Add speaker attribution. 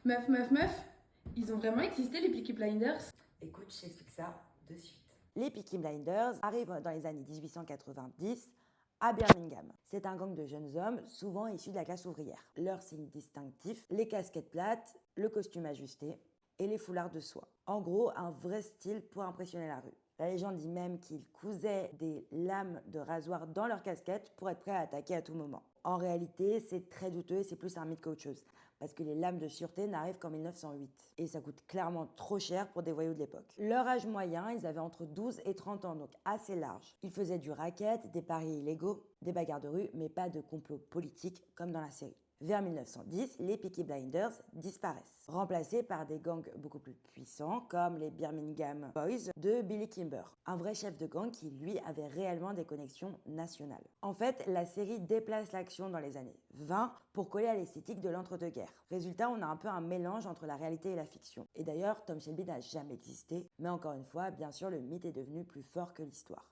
Speaker 1: Meuf, ils ont vraiment existé les Peaky Blinders?
Speaker 2: Écoute, je t'explique ça de suite.
Speaker 3: Les Peaky Blinders arrivent dans les années 1890 à Birmingham. C'est un gang de jeunes hommes, souvent issus de la classe ouvrière. Leur signe distinctif, les casquettes plates, le costume ajusté et les foulards de soie. En gros, un vrai style pour impressionner la rue. La légende dit même qu'ils cousaient des lames de rasoir dans leurs casquettes pour être prêts à attaquer à tout moment. En réalité, c'est très douteux et c'est plus un mythe qu'autre chose, parce que les lames de sûreté n'arrivent qu'en 1908. Et ça coûte clairement trop cher pour des voyous de l'époque. Leur âge moyen, ils avaient entre 12 et 30 ans, donc assez large. Ils faisaient du racket, des paris illégaux, des bagarres de rue, mais pas de complot politique comme dans la série. Vers 1910, les Peaky Blinders disparaissent, remplacés par des gangs beaucoup plus puissants comme les Birmingham Boys de Billy Kimber, un vrai chef de gang qui lui avait réellement des connexions nationales. En fait, la série déplace l'action dans les années 20 pour coller à l'esthétique de l'entre-deux-guerres. Résultat, on a un peu un mélange entre la réalité et la fiction. Et d'ailleurs, Tom Shelby n'a jamais existé, mais encore une fois, bien sûr, le mythe est devenu plus fort que l'histoire.